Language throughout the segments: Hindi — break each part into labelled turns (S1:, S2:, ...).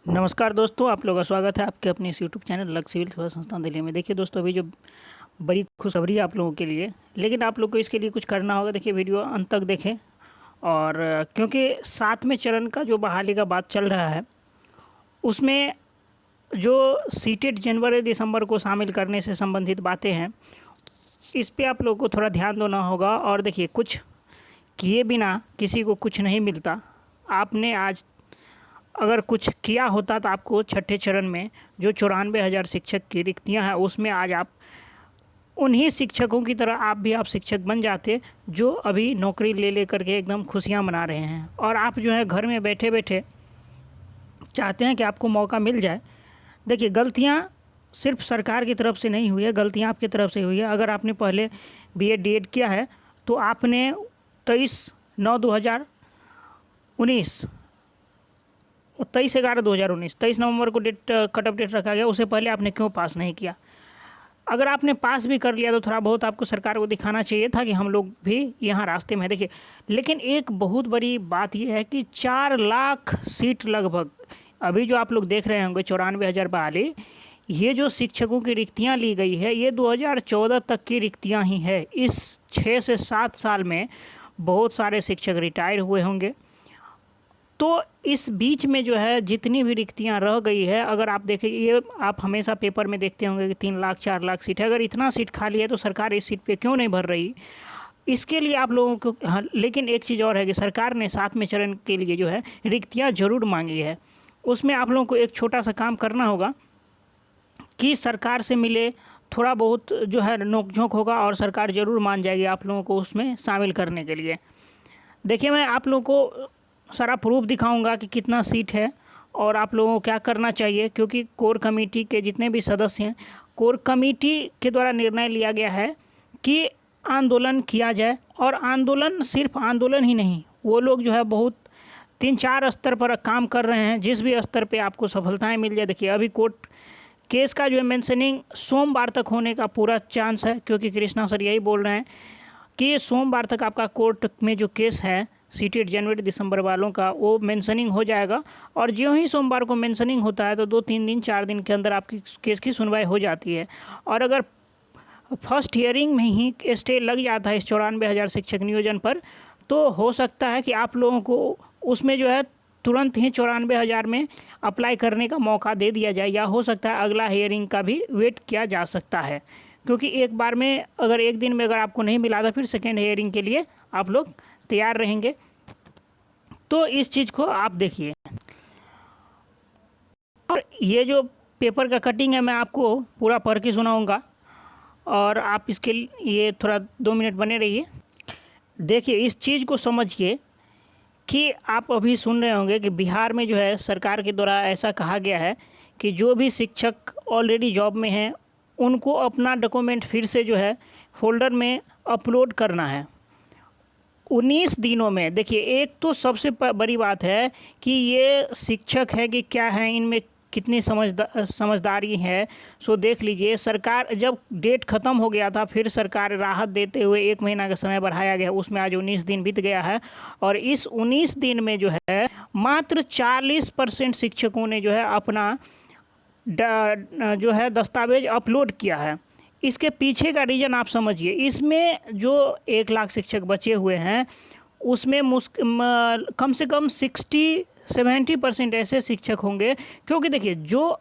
S1: नमस्कार दोस्तों, आप लोगों का स्वागत है आपके अपने इस यूट्यूब चैनल लक्ष्य सिविल सेवा संस्थान दिल्ली में। देखिए दोस्तों, अभी जो बड़ी खुशखबरी है आप लोगों के लिए, लेकिन आप लोग को इसके लिए कुछ करना होगा। देखिए वीडियो अंत तक देखें। और क्योंकि 7वें चरण का जो बहाली का बात चल रहा है, उसमें जो सीटेट जनवरी दिसंबर को शामिल करने से संबंधित बातें हैं, इस पर आप लोगों को थोड़ा ध्यान देना होगा। और देखिए, कुछ किए बिना किसी को कुछ नहीं मिलता। आपने आज अगर कुछ किया होता तो आपको छठे चरण में जो 94,000 शिक्षक की रिक्तियां हैं, उसमें आज आप उन्हीं शिक्षकों की तरह आप शिक्षक बन जाते जो अभी नौकरी ले करके एकदम खुशियां मना रहे हैं। और आप जो है घर में बैठे बैठे चाहते हैं कि आपको मौका मिल जाए। देखिए, गलतियां सिर्फ सरकार की तरफ से नहीं हुई है, गलतियां आपकी तरफ से हुई है। अगर आपने पहले बीएड डीएड किया है तो आपने 23/9/2019 और 23/11/2019 23 नवंबर को कट ऑफ डेट रखा गया, उससे पहले आपने क्यों पास नहीं किया? अगर आपने पास भी कर लिया तो थोड़ा बहुत आपको सरकार को दिखाना चाहिए था कि हम लोग भी यहाँ रास्ते में हैं। देखिए, लेकिन एक बहुत बड़ी बात यह है कि 4 लाख सीट लगभग अभी जो आप लोग देख रहे होंगे 94,000 बहाली, ये जो शिक्षकों की रिक्तियाँ ली गई है, ये 2014 तक की रिक्तियाँ ही है। इस 6 से 7 साल में बहुत सारे शिक्षक रिटायर हुए होंगे। तो इस बीच में जो है जितनी भी रिक्तियां रह गई है, अगर आप देखें, ये आप हमेशा पेपर में देखते होंगे कि 3 लाख 4 लाख सीट है। अगर इतना सीट खाली है तो सरकार इस सीट पे क्यों नहीं भर रही? इसके लिए आप लोगों को हाँ, लेकिन एक चीज़ और है कि सरकार ने 7वें चरण के लिए जो है रिक्तियाँ ज़रूर मांगी है। उसमें आप लोगों को एक छोटा सा काम करना होगा कि सरकार से मिले, थोड़ा बहुत जो है नोक-झोंक होगा और सरकार ज़रूर मान जाएगी आप लोगों को उसमें शामिल करने के लिए। देखिए, मैं आप लोगों को सारा प्रूफ दिखाऊंगा कि कितना सीट है और आप लोगों को क्या करना चाहिए। क्योंकि कोर कमेटी के जितने भी सदस्य हैं, कोर कमेटी के द्वारा निर्णय लिया गया है कि आंदोलन किया जाए। और आंदोलन सिर्फ आंदोलन ही नहीं, वो लोग जो है बहुत 3-4 स्तर पर काम कर रहे हैं। जिस भी स्तर पे आपको सफलताएं मिल जाए। देखिए, अभी कोर्ट केस का जो है मेंशनिंग सोमवार तक होने का पूरा चांस है, क्योंकि कृष्णा सर यही बोल रहे हैं कि सोमवार तक आपका कोर्ट में जो केस है सीटेट जनवरी दिसंबर वालों का, वो मेंशनिंग हो जाएगा। और ज्यों ही सोमवार को मेंशनिंग होता है तो 2-3 दिन 4 दिन के अंदर आपकी केस की सुनवाई हो जाती है। और अगर फर्स्ट हियरिंग में ही स्टे लग जाता है इस 94,000 शिक्षक नियोजन पर, तो हो सकता है कि आप लोगों को उसमें जो है तुरंत ही 94,000 में अप्लाई करने का मौका दे दिया जाए, या हो सकता है अगला हियरिंग का भी वेट किया जा सकता है। क्योंकि एक बार में अगर एक दिन में अगर आपको नहीं मिला तो फिर सेकेंड हियरिंग के लिए आप लोग तैयार रहेंगे। तो इस चीज़ को आप देखिए। और ये जो पेपर का कटिंग है, मैं आपको पूरा पढ़ के सुनाऊंगा और आप इसके लिए थोड़ा 2 मिनट बने रहिए। देखिए, इस चीज़ को समझिए कि आप अभी सुन रहे होंगे कि बिहार में जो है सरकार के द्वारा ऐसा कहा गया है कि जो भी शिक्षक ऑलरेडी जॉब में हैं उनको अपना डॉक्यूमेंट फिर से जो है फोल्डर में अपलोड करना है 19 दिनों में। देखिए, एक तो सबसे बड़ी बात है कि ये शिक्षक है कि क्या है, इनमें कितनी समझदारी है। सो देख लीजिए, सरकार जब डेट ख़त्म हो गया था, फिर सरकार राहत देते हुए 1 महीना का समय बढ़ाया गया, उसमें आज 19 दिन बीत गया है। और इस 19 दिन में जो है मात्र 40% शिक्षकों ने जो है अपना जो है दस्तावेज अपलोड किया है। इसके पीछे का रीज़न आप समझिए। इसमें जो 1 लाख शिक्षक बचे हुए हैं, उसमें कम से कम 60-70% ऐसे शिक्षक होंगे। क्योंकि देखिए, जो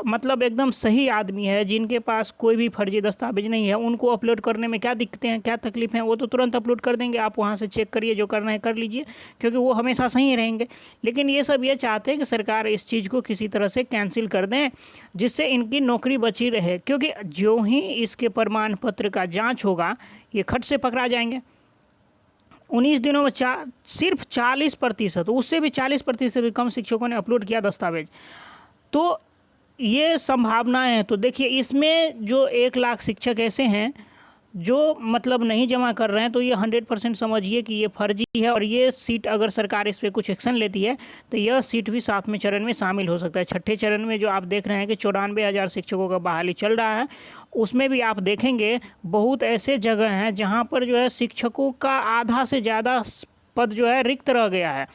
S1: मतलब एकदम सही आदमी है, जिनके पास कोई भी फर्जी दस्तावेज नहीं है, उनको अपलोड करने में क्या दिक्कतें हैं, क्या तकलीफ हैं, वो तो तुरंत अपलोड कर देंगे। आप वहाँ से चेक करिए, जो करना है कर लीजिए, क्योंकि वो हमेशा सही रहेंगे। लेकिन ये सब ये चाहते हैं कि सरकार इस चीज़ को किसी तरह से कैंसिल कर दें, जिससे इनकी नौकरी बची रहे। क्योंकि जो ही इसके प्रमाण पत्र का जाँच होगा, ये खट से पकड़ा जाएंगे। 19 दिनों में सिर्फ 40%, उससे भी 40% भी कम शिक्षकों ने अपलोड किया दस्तावेज। तो ये संभावनाएं हैं। तो देखिए, इसमें जो 1 लाख शिक्षक ऐसे हैं जो मतलब नहीं जमा कर रहे हैं, तो ये 100% समझिए कि ये फर्जी है। और ये सीट अगर सरकार इस पर कुछ एक्शन लेती है तो यह सीट भी 7वें चरण में शामिल हो सकता है। छठे चरण में जो आप देख रहे हैं कि 94,000 शिक्षकों का बहाली चल रहा है, उसमें भी आप देखेंगे बहुत ऐसे जगह हैं जहाँ पर जो है शिक्षकों का आधा से ज़्यादा पद जो है रिक्त रह गया है।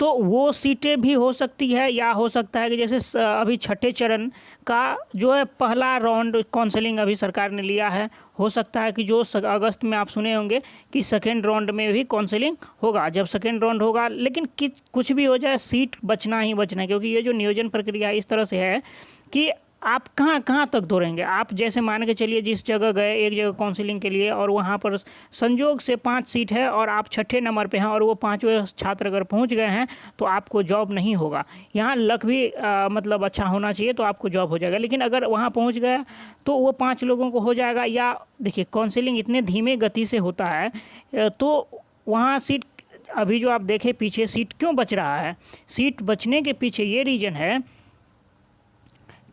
S1: तो वो सीटें भी हो सकती है, या हो सकता है कि जैसे अभी छठे चरण का जो है पहला राउंड काउंसलिंग अभी सरकार ने लिया है, हो सकता है कि जो अगस्त में आप सुने होंगे कि सेकेंड राउंड में भी काउंसलिंग होगा। जब सेकेंड राउंड होगा, लेकिन कुछ भी हो जाए सीट बचना ही बचना है, क्योंकि ये जो नियोजन प्रक्रिया इस तरह से है कि आप कहाँ कहाँ तक दौड़ेंगे। आप जैसे मान के चलिए जिस जगह गए एक जगह काउंसलिंग के लिए, और वहाँ पर संजोग से 5 सीट है और आप छठे नंबर पे हैं, और वो 5वें छात्र अगर पहुँच गए हैं तो आपको जॉब नहीं होगा। यहाँ लक भी मतलब अच्छा होना चाहिए तो आपको जॉब हो जाएगा, लेकिन अगर वहाँ पहुँच गया तो वो 5 लोगों को हो जाएगा। या देखिए काउंसलिंग इतने धीमे गति से होता है, तो वहाँ सीट अभी जो आप देखें पीछे सीट क्यों बच रहा है, सीट बचने के पीछे ये रीज़न है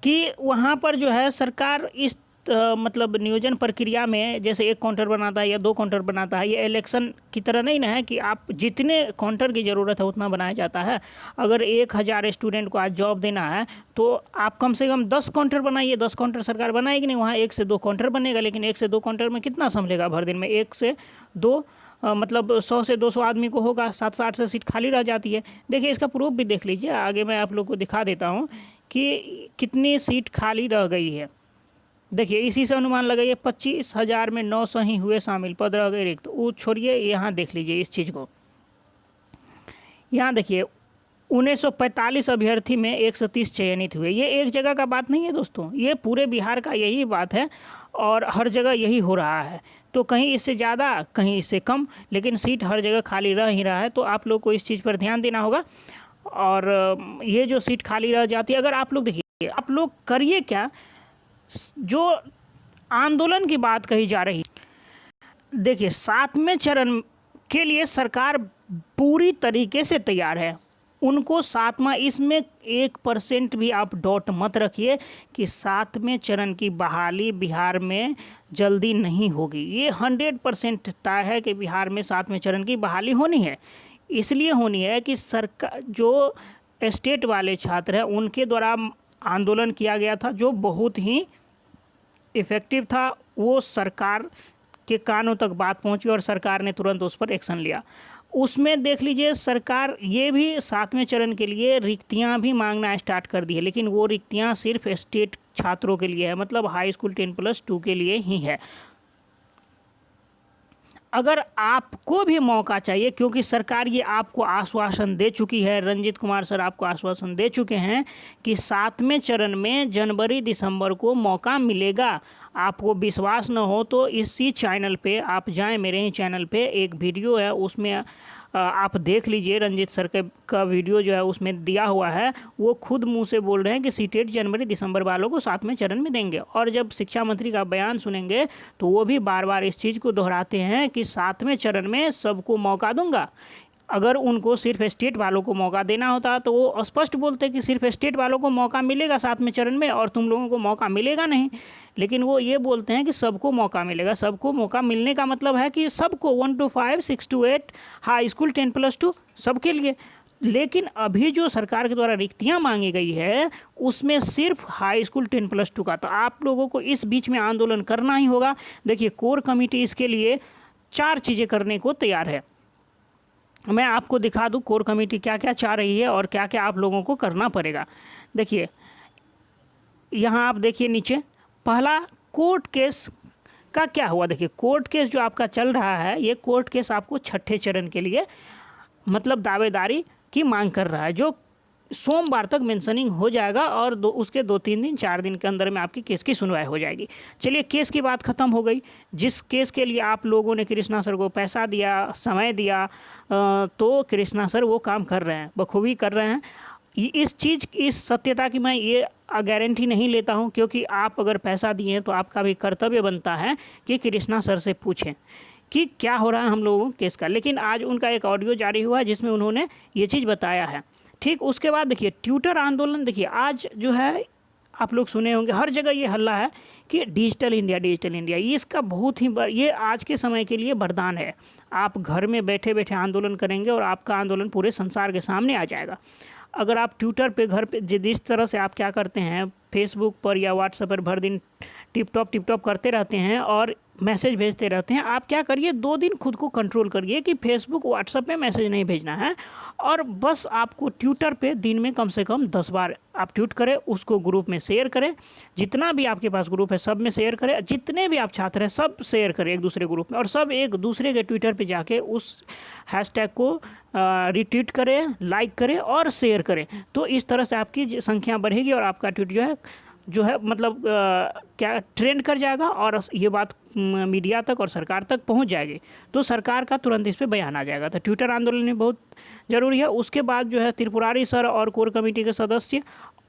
S1: कि वहाँ पर जो है सरकार इस मतलब नियोजन प्रक्रिया में जैसे एक काउंटर बनाता है या 2 काउंटर बनाता है, ये इलेक्शन की तरह नहीं ना है कि आप जितने काउंटर की ज़रूरत है उतना बनाया जाता है। अगर 1000 स्टूडेंट को आज जॉब देना है तो आप कम से कम 10 काउंटर बनाइए। 10 काउंटर सरकार बनाएगी नहीं, वहाँ 1 से 2 काउंटर बनेगा, लेकिन 1 से 2 काउंटर में कितना संभलेगा भर दिन में? 1 से 2 मतलब 100 से 200 आदमी को होगा, 7 से 8 सीट खाली रह जाती है। देखिए इसका प्रूफ भी देख लीजिए, आगे मैं आप लोग को दिखा देता हूँ कि कितनी सीट खाली रह गई है। देखिए इसी से अनुमान लगाइए, 25,000 में 900 ही हुए शामिल, पद रह गए रिक्त। वो छोड़िए, यहाँ देख लीजिए इस चीज़ को। यहाँ देखिए 1945 अभ्यर्थी में 130 चयनित हुए। ये एक जगह का बात नहीं है दोस्तों, ये पूरे बिहार का यही बात है और हर जगह यही हो रहा है। तो कहीं इससे ज़्यादा कहीं इससे कम, लेकिन सीट हर जगह खाली रह ही रहा है। तो आप लोग को इस चीज़ पर ध्यान देना होगा। और ये जो सीट खाली रह जाती है, अगर आप लोग देखिए, आप लोग करिए क्या, जो आंदोलन की बात कही जा रही, देखिए 7वें चरण के लिए सरकार पूरी तरीके से तैयार है। उनको 7वां, इसमें 1% भी आप डाउट मत रखिए कि 7वें चरण की बहाली बिहार में जल्दी नहीं होगी। ये 100% तय है कि बिहार में 7वें चरण की बहाली होनी है। इसलिए होनी है कि सरकार, जो स्टेट वाले छात्र हैं उनके द्वारा आंदोलन किया गया था जो बहुत ही इफ़ेक्टिव था, वो सरकार के कानों तक बात पहुंची और सरकार ने तुरंत उस पर एक्शन लिया। उसमें देख लीजिए सरकार ये भी 7वें चरण के लिए रिक्तियां भी मांगना स्टार्ट कर दी है, लेकिन वो रिक्तियां सिर्फ स्टेट छात्रों के लिए है, मतलब हाई स्कूल 10+2 के लिए ही है। अगर आपको भी मौका चाहिए, क्योंकि सरकार ये आपको आश्वासन दे चुकी है, रंजीत कुमार सर आपको आश्वासन दे चुके हैं कि 7वें चरण में जनवरी दिसंबर को मौका मिलेगा। आपको विश्वास न हो तो इसी चैनल पे आप जाएं, मेरे ही चैनल पे एक वीडियो है, उसमें आप देख लीजिए, रंजीत सर का वीडियो जो है उसमें दिया हुआ है। वो खुद मुंह से बोल रहे हैं कि सीटेट जनवरी दिसंबर वालों को 7वें चरण में देंगे। और जब शिक्षा मंत्री का बयान सुनेंगे तो वो भी बार बार इस चीज़ को दोहराते हैं कि 7वें चरण में सबको मौका दूंगा। अगर उनको सिर्फ स्टेट वालों को मौका देना होता तो वो स्पष्ट बोलते कि सिर्फ स्टेट वालों को मौका मिलेगा 7वें चरण में और तुम लोगों को मौका मिलेगा नहीं। लेकिन वो ये बोलते हैं कि सबको मौका मिलेगा। सबको मौका मिलने का मतलब है कि सबको 1 to 5, 6 to 8, हाई स्कूल 10+2 सबके लिए। लेकिन अभी जो सरकार के द्वारा रिक्तियां मांगी गई है उसमें सिर्फ हाई स्कूल 10+2 का। तो आप लोगों को इस बीच में आंदोलन करना ही होगा। देखिए कोर कमेटी इसके लिए 4 चीज़ें करने को तैयार है। मैं आपको दिखा दूं कोर कमेटी क्या क्या चाह रही है और क्या क्या आप लोगों को करना पड़ेगा। देखिए यहाँ आप देखिए नीचे, पहला कोर्ट केस का क्या हुआ। देखिए कोर्ट केस जो आपका चल रहा है, ये कोर्ट केस आपको छठे चरण के लिए मतलब दावेदारी की मांग कर रहा है, जो सोमवार तक मेंशनिंग हो जाएगा और उसके 2-3 दिन 4 दिन के अंदर में आपकी केस की सुनवाई हो जाएगी। चलिए केस की बात ख़त्म हो गई। जिस केस के लिए आप लोगों ने कृष्णा सर को पैसा दिया, समय दिया, तो कृष्णा सर वो काम कर रहे हैं, बखूबी कर रहे हैं। इस सत्यता की मैं ये गारंटी नहीं लेता हूँ, क्योंकि आप अगर पैसा दिए हैं तो आपका भी कर्तव्य बनता है कि कृष्णा सर से पूछें कि क्या हो रहा है हम लोगों केस का। लेकिन आज उनका एक ऑडियो जारी हुआ है जिसमें उन्होंने ये चीज़ बताया है। ठीक, उसके बाद देखिए ट्यूटर आंदोलन। देखिए आज जो है आप लोग सुने होंगे, हर जगह ये हल्ला है कि डिजिटल इंडिया, डिजिटल इंडिया। ये इसका बहुत ही ये आज के समय के लिए वरदान है। आप घर में बैठे बैठे आंदोलन करेंगे और आपका आंदोलन पूरे संसार के सामने आ जाएगा। अगर आप ट्विटर पे घर पे जिस तरह से आप क्या करते हैं, फेसबुक पर या व्हाट्सएप पर भर दिन टिप टॉप करते रहते हैं और मैसेज भेजते रहते हैं, आप क्या करिए 2 दिन खुद को कंट्रोल करिए कि फेसबुक व्हाट्सएप पे मैसेज नहीं भेजना है, और बस आपको ट्विटर पे दिन में कम से कम 10 बार आप ट्वीट करें, उसको ग्रुप में शेयर करें, जितना भी आपके पास ग्रुप है सब में शेयर करें, जितने भी आप छात्र हैं सब शेयर करें एक दूसरे ग्रुप में, और सब एक दूसरे के ट्विटर पे जाके उस हैशटैग को रिट्वीट करें, लाइक करें और शेयर करें। तो इस तरह से आपकी संख्या बढ़ेगी और आपका ट्वीट जो है मतलब क्या ट्रेंड कर जाएगा और ये बात मीडिया तक और सरकार तक पहुंच जाएगी, तो सरकार का तुरंत इस पे बयान आ जाएगा। तो ट्विटर आंदोलन में बहुत ज़रूरी है। उसके बाद जो है त्रिपुरारी सर और कोर कमेटी के सदस्य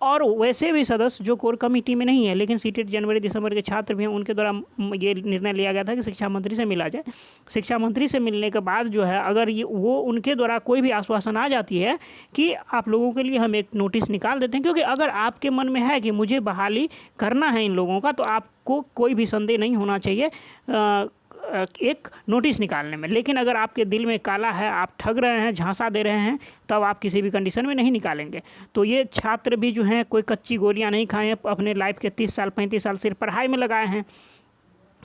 S1: और वैसे भी सदस्य जो कोर कमेटी में नहीं है लेकिन सीटेट जनवरी दिसंबर के छात्र भी हैं, उनके द्वारा ये निर्णय लिया गया था कि शिक्षा मंत्री से मिला जाए। शिक्षा मंत्री से मिलने के बाद जो है अगर ये वो उनके द्वारा कोई भी आश्वासन आ जाती है कि आप लोगों के लिए हम एक नोटिस निकाल देते हैं, क्योंकि अगर आपके मन में है कि मुझे बहाली करना है इन लोगों का, तो आपको कोई भी संदेह नहीं होना चाहिए एक नोटिस निकालने में। लेकिन अगर आपके दिल में काला है, आप ठग रहे हैं, झांसा दे रहे हैं, तब आप किसी भी कंडीशन में नहीं निकालेंगे। तो ये छात्र भी जो हैं कोई कच्ची गोलियां नहीं खाए हैं, अपने लाइफ के 30 साल 35 साल सिर्फ पढ़ाई में लगाए हैं,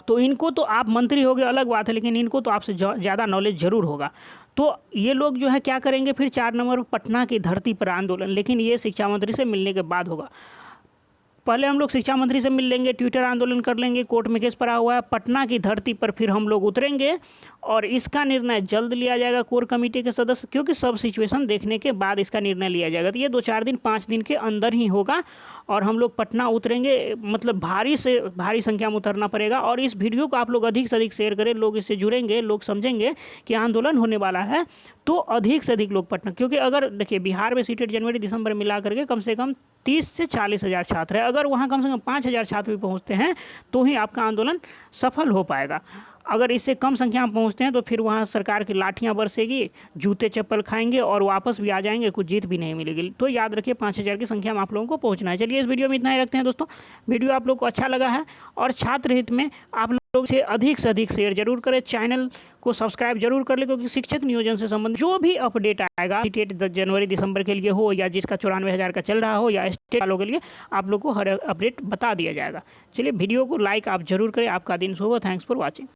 S1: तो इनको तो आप मंत्री हो गए अलग बात है, लेकिन इनको तो आपसे ज़्यादा नॉलेज ज़रूर होगा। तो ये लोग जो है क्या करेंगे फिर 4 नंबर पटना की धरती पर आंदोलन, लेकिन ये शिक्षा मंत्री से मिलने के बाद होगा। पहले हम लोग शिक्षा मंत्री से मिल लेंगे, ट्विटर आंदोलन कर लेंगे, कोर्ट में केस पड़ा हुआ है, पटना की धरती पर फिर हम लोग उतरेंगे और इसका निर्णय जल्द लिया जाएगा कोर कमेटी के सदस्य, क्योंकि सब सिचुएशन देखने के बाद इसका निर्णय लिया जाएगा। तो ये 2-4 दिन 5 दिन के अंदर ही होगा और हम लोग पटना उतरेंगे, मतलब भारी से भारी संख्या में उतरना पड़ेगा। और इस वीडियो को आप लोग अधिक से अधिक शेयर करें, लोग इससे जुड़ेंगे, लोग समझेंगे कि आंदोलन होने वाला है, तो अधिक से अधिक लोग पटना, क्योंकि अगर देखिए बिहार में सीटेट जनवरी दिसंबर मिला करके कम से कम 30 से 40 हज़ार छात्र है, अगर वहाँ कम से कम 5,000 छात्र भी पहुँचते हैं तो ही आपका आंदोलन सफल हो पाएगा। अगर इससे कम संख्या में पहुँचते हैं तो फिर वहाँ सरकार की लाठियाँ बरसेगी, जूते चप्पल खाएंगे और वापस भी आ जाएंगे, कुछ जीत भी नहीं मिलेगी। तो याद रखिए 5,000 की संख्या में आप लोगों को पहुँचना है। चलिए इस वीडियो में इतना ही रखते हैं दोस्तों। वीडियो आप लोग को अच्छा लगा है और छात्र हित में आप लोग से अधिक शेयर जरूर करें, चैनल को सब्सक्राइब जरूर कर ले, क्योंकि शिक्षक नियोजन से संबंधित जो भी अपडेट आएगा सीटेट जनवरी दिसंबर के लिए हो या जिसका 94,000 का चल रहा हो या स्टेट वालों के लिए, आप लोग को हर अपडेट बता दिया जाएगा। चलिए वीडियो को लाइक आप जरूर करें। आपका दिन शुभ हो। Thanks for watching.